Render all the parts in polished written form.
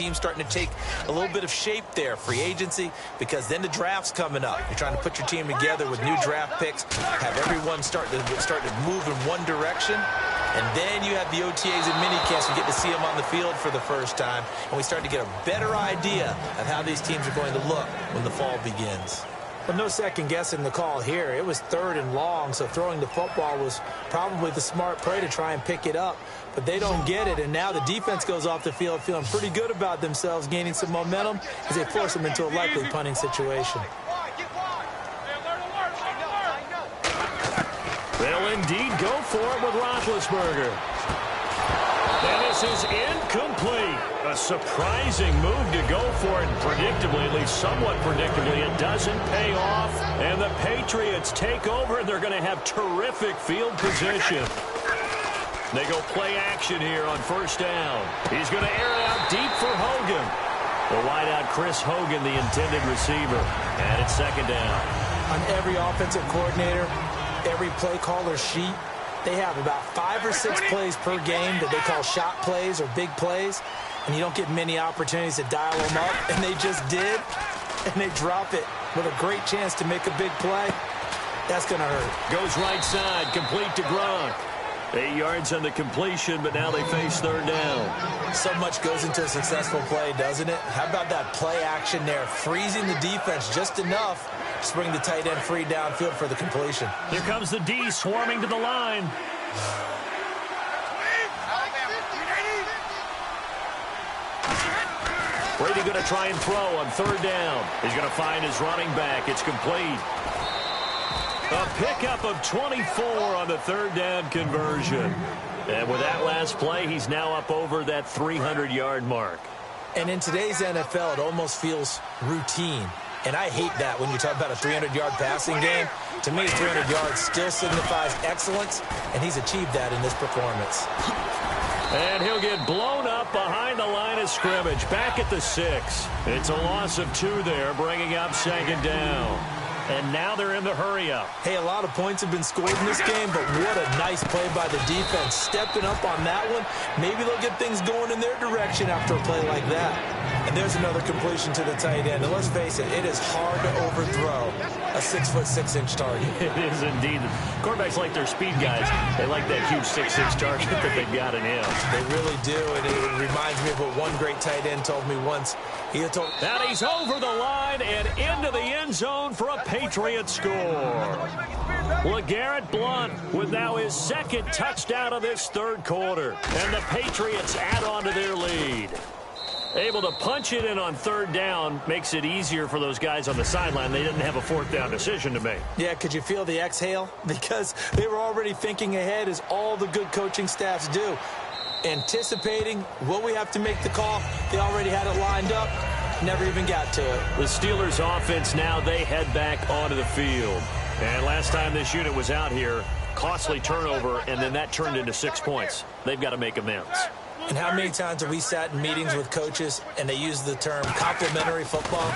team's starting to take a little bit of shape there, free agency, because then the draft's coming up. You're trying to put your team together with new draft picks, have everyone start to move in one direction, and then you have the OTAs and minicamps. You get to see them on the field for the first time, and we start to get a better idea of how these teams are going to look when the fall begins. But no second guessing the call here. It was 3rd and long, so throwing the football was probably the smart play to try and pick it up. But they don't get it, and now the defense goes off the field feeling pretty good about themselves, gaining some momentum as they force them into a likely punting situation. They'll indeed go for it with Roethlisberger. And this is incomplete. A surprising move to go for it. Predictably, at least somewhat predictably, it doesn't pay off. And the Patriots take over, and they're going to have terrific field position. They go play action here on 1st down. He's going to air it out deep for Hogan. The wideout Chris Hogan, the intended receiver. And it's 2nd down. On every offensive coordinator, every play caller sheet, they have about 5 or 6 plays per game that they call shot plays or big plays, and you don't get many opportunities to dial them up, and they just did, and they drop it with a great chance to make a big play. That's going to hurt. Goes right side, complete to Gronk. 8 yards on the completion, but now they face 3rd down. So much goes into a successful play, doesn't it? How about that play action there, freezing the defense just enough to bring the tight end free downfield for the completion. Here comes the D swarming to the line. Brady going to try and throw on 3rd down. He's going to find his running back. It's complete. A pickup of 24 on the 3rd down conversion. And with that last play, he's now up over that 300-yard mark. And in today's NFL, it almost feels routine. And I hate that when you talk about a 300-yard passing game. To me, 300 yards still signifies excellence, and he's achieved that in this performance. And he'll get blown up behind the line of scrimmage, back at the 6. It's a loss of 2 there, bringing up 2nd down. And now they're in the hurry-up. Hey, a lot of points have been scored in this game, but what a nice play by the defense. Stepping up on that one, maybe they'll get things going in their direction after a play like that. And there's another completion to the tight end. And let's face it, it is hard to overthrow a 6'6" target. It is indeed. Quarterbacks like their speed guys. They like that huge 6'6" target that they've got in him. They really do, and it reminds me of what one great tight end told me once. He had told... Now he's over the line and into the end zone for a Patriot score. LeGarrette Blount with now his 2nd touchdown of this 3rd quarter. And the Patriots add on to their lead. Able to punch it in on 3rd down makes it easier for those guys on the sideline. They didn't have a 4th down decision to make. Yeah, could you feel the exhale? Because they were already thinking ahead, as all the good coaching staffs do. Anticipating, will we have to make the call? They already had it lined up. Never even got to it. The Steelers offense now, they head back onto the field. And last time this unit was out here, costly turnover, and then that turned into 6 points. They've got to make amends. And how many times have we sat in meetings with coaches and they use the term complementary football?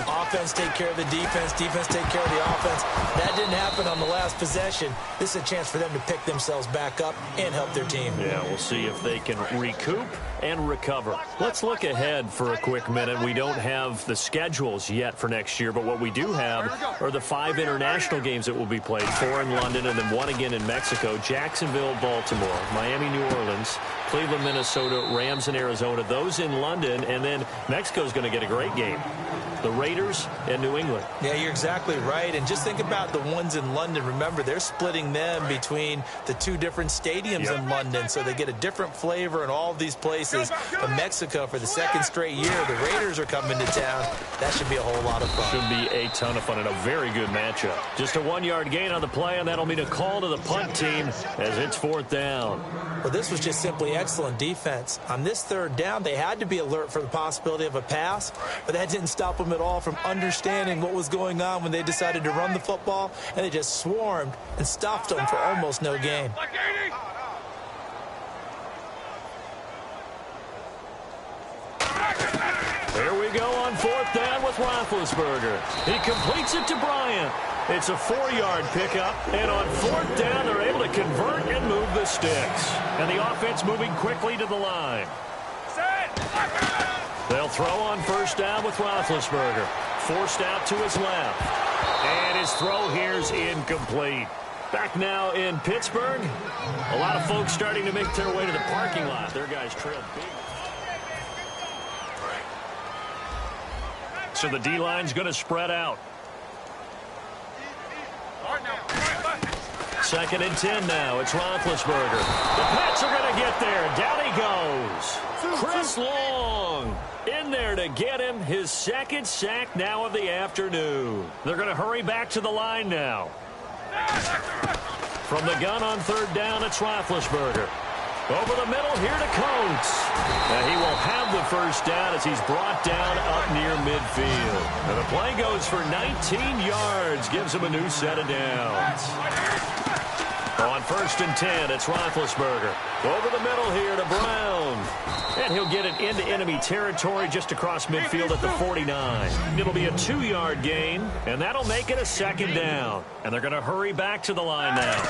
Offense take care of the defense, defense take care of the offense. That didn't happen on the last possession. This is a chance for them to pick themselves back up and help their team. Yeah, we'll see if they can recoup and recover. Let's look ahead for a quick minute. We don't have the schedules yet for next year, but what we do have are the 5 international games that will be played, 4 in London and then 1 again in Mexico, Jacksonville, Baltimore, Miami, New Orleans, Cleveland, Minnesota, Rams in Arizona, those in London, and then Mexico's going to get a great game. The Raiders and New England. Yeah, you're exactly right. And just think about the ones in London. Remember, they're splitting them between the 2 different stadiums in London, so they get a different flavor in all of these places. But Mexico, for the 2nd straight year, the Raiders are coming to town. That should be a whole lot of fun. Should be a ton of fun and a very good matchup. Just a 1-yard gain on the play, and that'll mean a call to the punt team as it's 4th down. Well, this was just simply excellent defense. On this 3rd down, they had to be alert for the possibility of a pass, but that didn't stop them at all from understanding what was going on when they decided to run the football, and they just swarmed and stopped them for almost no gain. There we go on 4th down with Roethlisberger. He completes it to Bryant. It's a 4-yard pickup, and on 4th down, they're able to convert and move the sticks. And the offense moving quickly to the line. They'll throw on first down with Roethlisberger. Forced out to his left. And his throw here's incomplete. Back now in Pittsburgh. A lot of folks starting to make their way to the parking lot. Their guys trail big. So the D-line's going to spread out. 2nd and 10 now. It's Roethlisberger. The Pats are going to get there. Down he goes. Chris Long in there to get him his 2nd sack now of the afternoon. They're going to hurry back to the line now. From the gun on 3rd down, it's Roethlisberger. Over the middle here to Coates. He will have the first down as he's brought down up near midfield. And the play goes for 19 yards. Gives him a new set of downs. On 1st and 10, it's Roethlisberger. Over the middle here to Brown. And he'll get it into enemy territory just across midfield at the 49. It'll be a 2-yard gain, and that'll make it a 2nd down. And they're going to hurry back to the line now.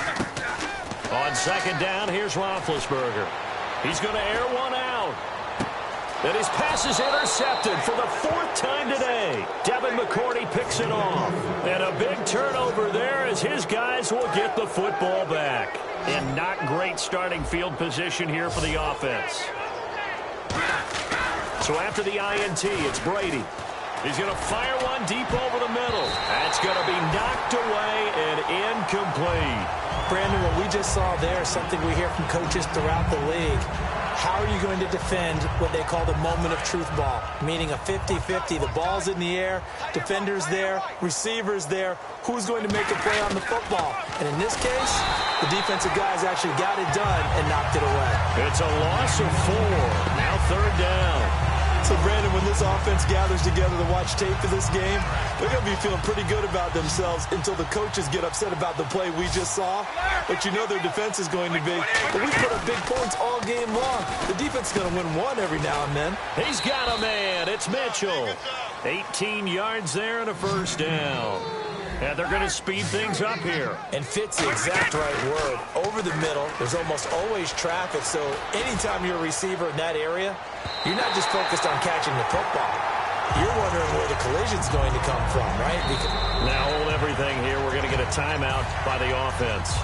On 2nd down, here's Roethlisberger. He's going to air one out. And his pass is intercepted for the 4th time today. Devin McCourty picks it off. And a big turnover there as his guys will get the football back. And not great starting field position here for the offense. So after the INT, it's Brady. He's going to fire one deep over the middle. That's going to be knocked away and incomplete. Brandon, what we just saw there is something we hear from coaches throughout the league. How are you going to defend what they call the moment of truth ball, meaning a 50-50? The ball's in the air, defenders there, receivers there. Who's going to make a play on the football? And in this case, the defensive guys actually got it done and knocked it away. It's a loss of 4. Now 3rd down. So, Brandon, when this offense gathers together to watch tape for this game, they're going to be feeling pretty good about themselves until the coaches get upset about the play we just saw. But you know their defense is going to be. But we put up big points all game long. The defense is going to win one every now and then. He's got a man. It's Mitchell. 18 yards there and a first down. And they're going to speed things up here. And fit's the exact right word. Over the middle, there's almost always traffic. So anytime you're a receiver in that area, you're not just focused on catching the football. You're wondering where the collision's going to come from, right? Now hold everything here. We're going to get a timeout by the offense.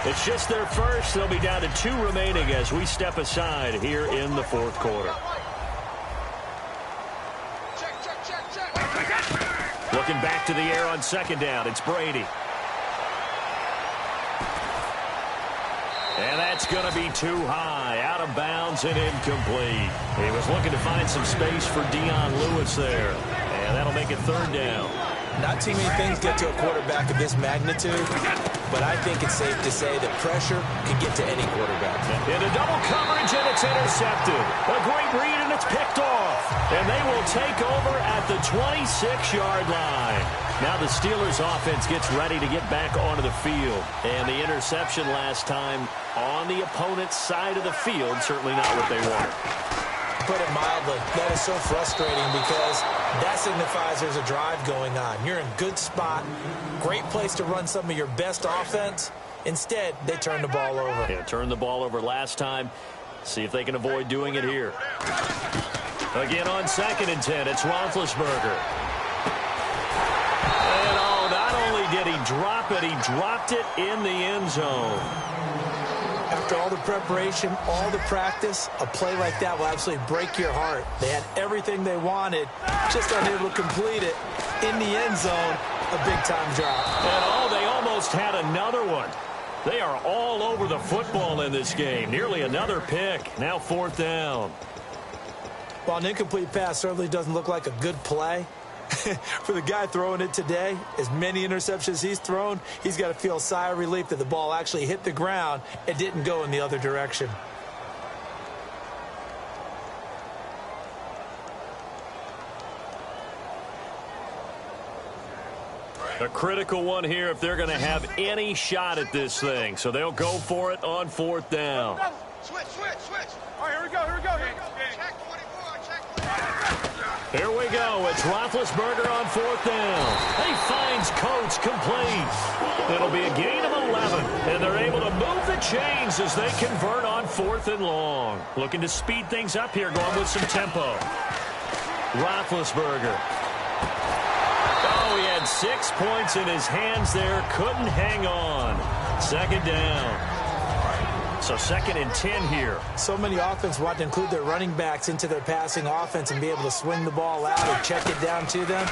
It's just their first. They'll be down to 2 remaining as we step aside here in the 4th quarter. Looking back to the air on 2nd down. It's Brady. And that's going to be too high. Out of bounds and incomplete. He was looking to find some space for Dion Lewis there. And that'll make it 3rd down. Not too many things get to a quarterback of this magnitude, but I think it's safe to say that pressure can get to any quarterback. Into double coverage, and it's intercepted. A great read, and it's picked off. And they will take over at the 26-yard line. Now the Steelers offense gets ready to get back onto the field. And the interception last time on the opponent's side of the field, certainly not what they wanted. Put it mildly, that is so frustrating because that signifies there's a drive going on. You're in a good spot, great place to run some of your best offense. Instead, they turn the ball over. Yeah, turned the ball over last time. See if they can avoid doing it here. Again on 2nd and 10, it's Roethlisberger. And not only did he drop it, he dropped it in the end zone. After all the preparation, all the practice, a play like that will absolutely break your heart. They had everything they wanted, just unable to complete it. In the end zone, a big-time drop. And they almost had another one. They are all over the football in this game. Nearly another pick. Now 4th down. While an incomplete pass certainly doesn't look like a good play, for the guy throwing it today, as many interceptions he's thrown, he's got to feel a sigh of relief that the ball actually hit the ground and didn't go in the other direction. A critical one here if they're going to have any shot at this thing. So they'll go for it on 4th down. Switch. All right, here we go. Check 24, check 24. Here we go. It's Roethlisberger on 4th down. He finds Coates complete. It'll be a gain of 11. And they're able to move the chains as they convert on 4th and long. Looking to speed things up here, going with some tempo. Roethlisberger. Oh, he had 6 points in his hands there. Couldn't hang on. Second down. So 2nd and 10 here. So many offenses want to include their running backs into their passing offense and be able to swing the ball out or check it down to them.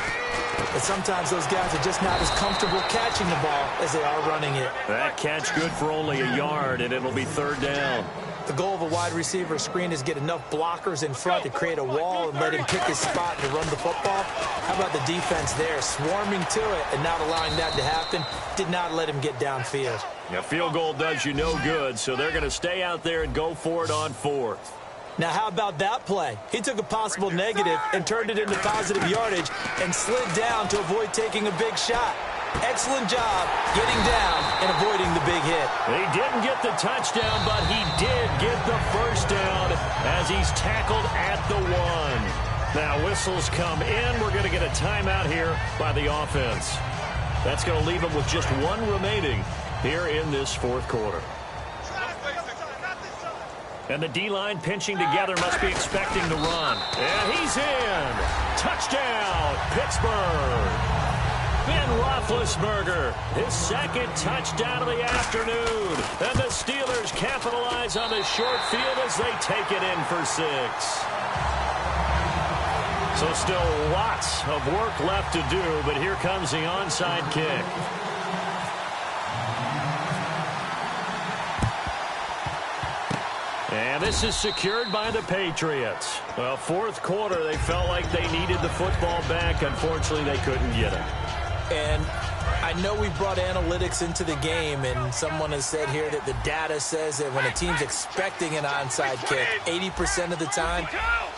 But sometimes those guys are just not as comfortable catching the ball as they are running it. That catch good for only a yard, and it'll be 3rd down. The goal of a wide receiver screen is get enough blockers in front to create a wall and let him pick his spot to run the football. How about the defense there, swarming to it and not allowing that to happen? Did not let him get downfield. A field goal does you no good, so they're going to stay out there and go for it on 4th. Now, how about that play? He took a possible negative and turned it into positive yardage and slid down to avoid taking a big shot. Excellent job getting down and avoiding the big hit. He didn't get the touchdown, but he did get the first down as he's tackled at the 1. Now, whistles come in. We're going to get a timeout here by the offense. That's going to leave him with just 1 remaining here in this 4th quarter. And the D-line pinching together, must be expecting the run. And he's in. Touchdown, Pittsburgh. Ben Roethlisberger, his 2nd touchdown of the afternoon. And the Steelers capitalize on the short field as they take it in for 6. So still lots of work left to do, but here comes the onside kick. And this is secured by the Patriots. Well, 4th quarter, they felt like they needed the football back. Unfortunately, they couldn't get it. And I know we brought analytics into the game, and someone has said here that the data says that when a team's expecting an onside kick, 80% of the time,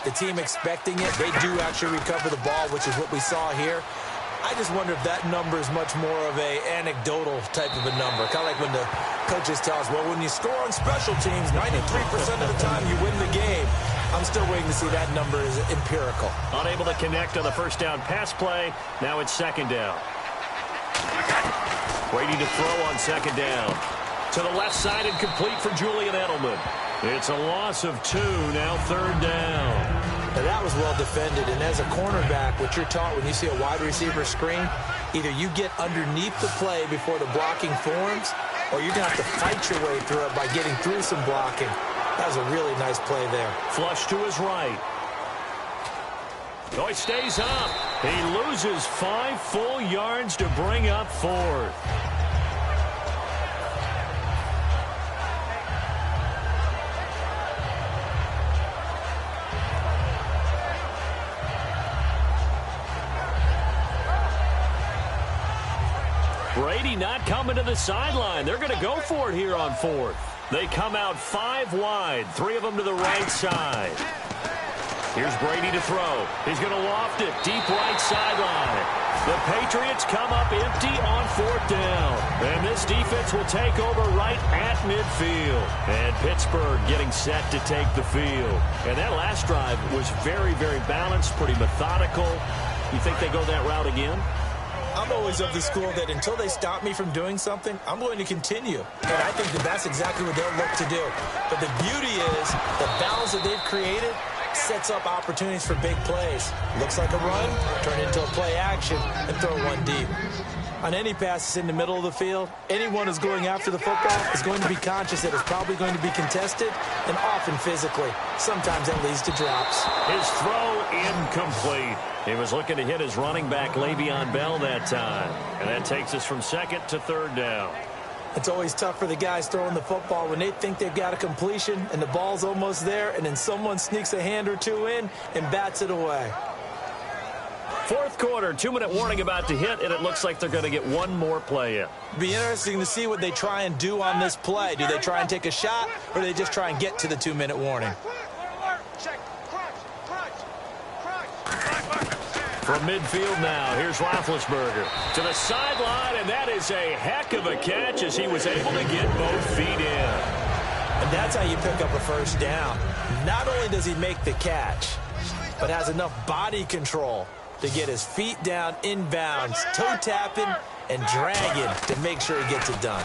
the team expecting it, they do actually recover the ball, which is what we saw here. I just wonder if that number is much more of a anecdotal type of a number. Kind of like when the coaches tell us, well, when you score on special teams, 93% of the time you win the game. I'm still waiting to see that number is empirical. Unable to connect on the first down pass play. Now it's 2nd down. Waiting to throw on 2nd down. To the left side and complete for Julian Edelman. It's a loss of 2, now 3rd down. Now that was well defended, and as a cornerback, what you're taught when you see a wide receiver screen, either you get underneath the play before the blocking forms, or you're going to have to fight your way through it by getting through some blocking. That was a really nice play there. Flush to his right. Oh, he stays up. He loses 5 full yards to bring up 4th. Brady not coming to the sideline. They're going to go for it here on 4th. They come out 5 wide, 3 of them to the right side. Here's Brady to throw. He's going to loft it deep right sideline. The Patriots come up empty on 4th down. And this defense will take over right at midfield. And Pittsburgh getting set to take the field. And that last drive was very, very balanced, pretty methodical. You think they go that route again? I'm always of the school that until they stop me from doing something, I'm going to continue. And I think that that's exactly what they'll look to do. But the beauty is the balance that they've created sets up opportunities for big plays. Looks like a run, turn it into a play action, and throw one deep. On any passes in the middle of the field, anyone who's going after the football is going to be conscious that it's probably going to be contested and often physically. Sometimes that leads to drops. His throw incomplete. He was looking to hit his running back, Le'Veon Bell, that time. And that takes us from 2nd to 3rd down. It's always tough for the guys throwing the football when they think they've got a completion and the ball's almost there, and then someone sneaks a hand or two in and bats it away. 4th quarter, 2-minute warning about to hit, and it looks like they're going to get one more play in. Be interesting to see what they try and do on this play. Do they try and take a shot, or do they just try and get to the 2-minute warning? From midfield now, here's Roethlisberger to the sideline, and that is a heck of a catch as he was able to get both feet in. And that's how you pick up a first down. Not only does he make the catch, but has enough body control to get his feet down inbounds, toe tapping and dragging to make sure he gets it done.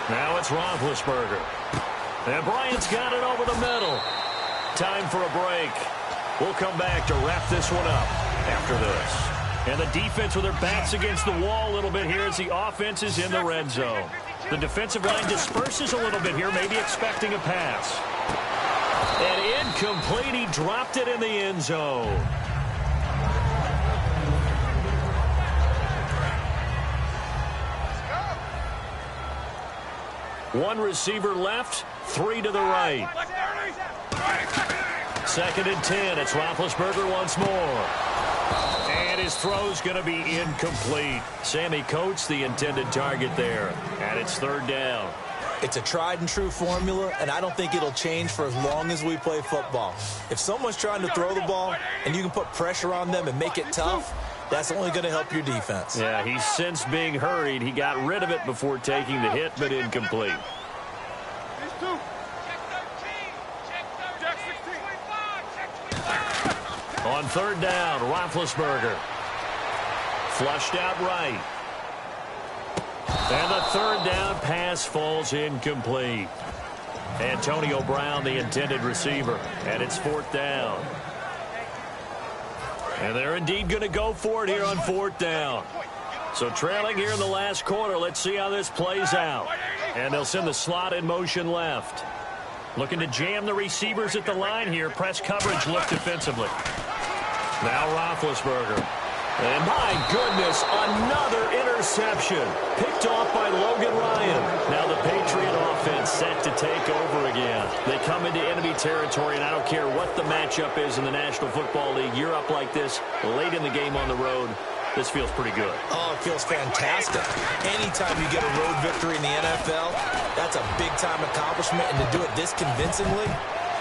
Now it's Roethlisberger. And Bryant's got it over the middle. Time for a break. We'll come back to wrap this one up after this. And the defense with their backs against the wall a little bit here as the offense is in the red zone. The defensive line disperses a little bit here, maybe expecting a pass. And incomplete. He dropped it in the end zone. One receiver left, 3 to the right. 2nd and 10. It's Roethlisberger once more. And his throw's going to be incomplete. Sammy Coates, the intended target there. And it's 3rd down. It's a tried-and-true formula, and I don't think it'll change for as long as we play football. If someone's trying to throw the ball and you can put pressure on them and make it tough, that's only going to help your defense. Yeah, he's since being hurried. He got rid of it before taking the hit, but incomplete. On 3rd down, Roethlisberger. Flushed out right. And the 3rd down pass falls incomplete. Antonio Brown, the intended receiver. And it's 4th down. And they're indeed going to go for it here on 4th down. So trailing here in the last quarter. Let's see how this plays out. And they'll send the slot in motion left. Looking to jam the receivers at the line here. Press coverage look defensively. Now Roethlisberger. And my goodness, another interception. Picked off by Logan Ryan. Now the Patriot offense set to take over again. They come into enemy territory, and I don't care what the matchup is in the National Football League. You're up like this late in the game on the road. This feels pretty good. Oh, it feels fantastic. Anytime you get a road victory in the NFL, that's a big-time accomplishment, and to do it this convincingly,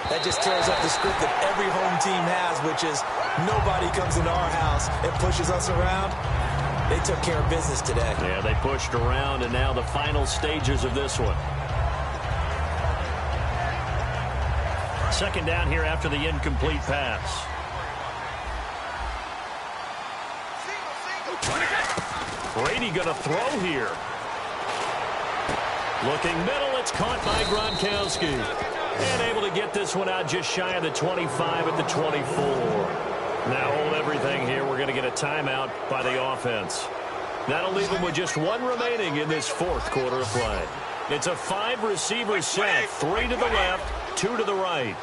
that just tears up the script that every home team has, which is nobody comes into our house and pushes us around. They took care of business today. Yeah, they pushed around, and now the final stages of this one. 2nd down here after the incomplete pass. Brady going to throw here. Looking middle, it's caught by Gronkowski. And able to get this one out just shy of the 25 at the 24. Now hold everything here. We're going to get a timeout by the offense. That'll leave them with just 1 remaining in this 4th quarter of play. It's a 5-receiver set. 3 to the left, 2 to the right.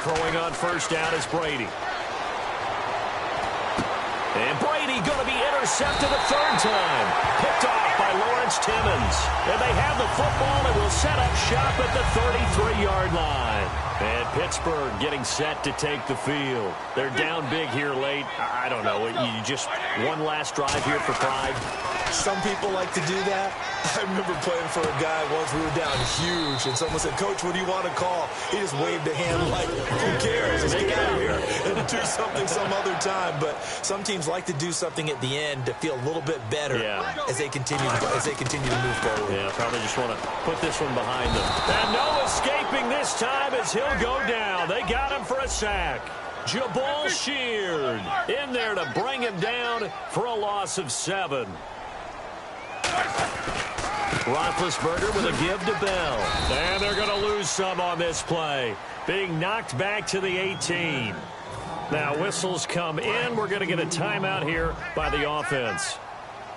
Throwing on 1st down is Brady. And Brady going to be intercepted a 3rd time. Picked off by Lawrence Timmons. And they have the football and will set up shop at the 33-yard line. And Pittsburgh getting set to take the field. They're down big here late. I don't know. You just one last drive here for pride. Some people like to do that. I remember playing for a guy once. We were down huge, and someone said, "Coach, what do you want to call?" He just waved a hand like, "Who cares? Just get out of here and do something some other time." But some teams like to do something at the end to feel a little bit better as they continue to move forward. Yeah, probably just want to put this one behind them. And no escaping this time as he'll go down. They got him for a sack. Jabal Sheard in there to bring him down for a loss of 7. Roethlisberger with a give to Bell. And they're going to lose some on this play. Being knocked back to the 18. Now whistles come in. We're going to get a timeout here by the offense.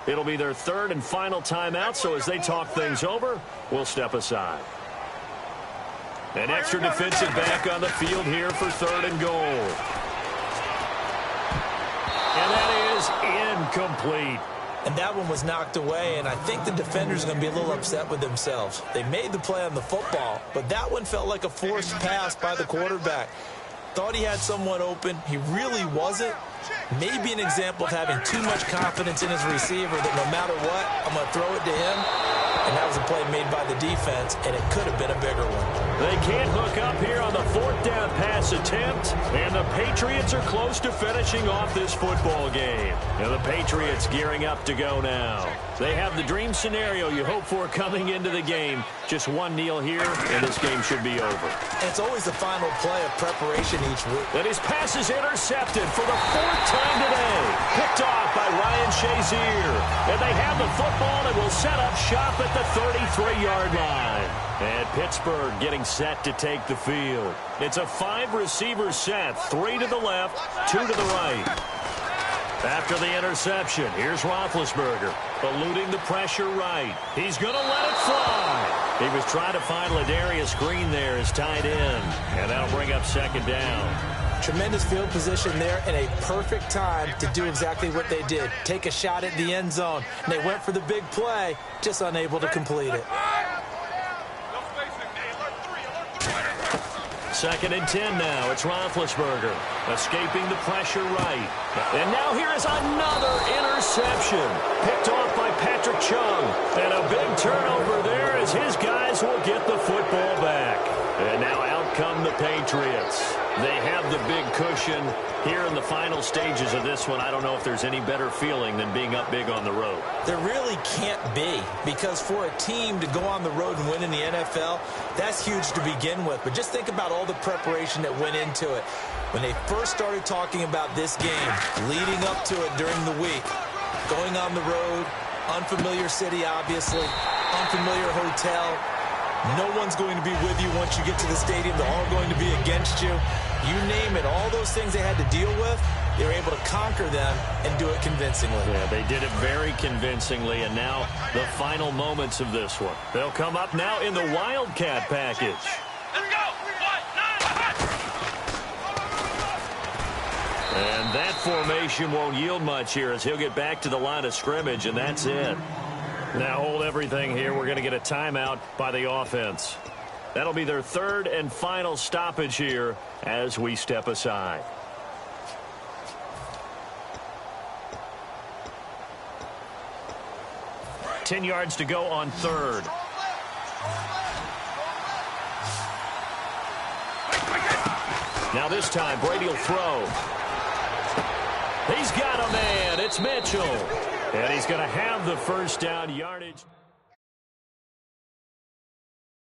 It'll be their 3rd and final timeout, so as they talk things over, we'll step aside. An extra defensive back on the field here for 3rd and goal. And that is incomplete. And that one was knocked away, and I think the defenders are going to be a little upset with themselves. They made the play on the football, but that one felt like a forced pass by the quarterback. Thought he had someone open. He really wasn't. Maybe an example of having too much confidence in his receiver that no matter what, I'm going to throw it to him. And that was a play made by the defense, and it could have been a bigger one. They can't hook up here on the 4th down pass attempt, and the Patriots are close to finishing off this football game. And the Patriots gearing up to go now. They have the dream scenario you hope for coming into the game. Just one kneel here, and this game should be over. And it's always the final play of preparation each week. And his pass is intercepted for the 4th time today. Picked off by Ryan Shazier. And they have the football and will set up shop at the 33-yard line. And Pittsburgh getting set to take the field. It's a 5-receiver set, 3 to the left, 2 to the right. After the interception, here's Roethlisberger, eluding the pressure right. He's going to let it fly. He was trying to find Ladarius Green there as tight end, and that'll bring up second down. Tremendous field position there and a perfect time to do exactly what they did. Take a shot at the end zone. And they went for the big play, just unable to complete it. Second and 10 now. It's Roethlisberger escaping the pressure right. And now here is another interception. Picked off by Patrick Chung. And a big turnover there as his guys will get the football back. And now out come the Patriots. They have the big cushion here in the final stages of this one. I don't know if there's any better feeling than being up big on the road. There really can't be, because for a team to go on the road and win in the NFL, that's huge to begin with. But just think about all the preparation that went into it. When they first started talking about this game, leading up to it during the week, going on the road, unfamiliar city, obviously, unfamiliar hotel. No one's going to be with you once you get to the stadium. They're all going to be against you. You name it, all those things they had to deal with, they were able to conquer them and do it convincingly. Yeah, they did it very convincingly, and now the final moments of this one. They'll come up now in the Wildcat package. Let's go! And that formation won't yield much here as he'll get back to the line of scrimmage, and that's it. Now hold everything here. We're going to get a timeout by the offense. That'll be their third and final stoppage here as we step aside. $10 yards to go on third. Now this time, Brady will throw. He's got a man. It's Mitchell. And he's going to have the first down yardage.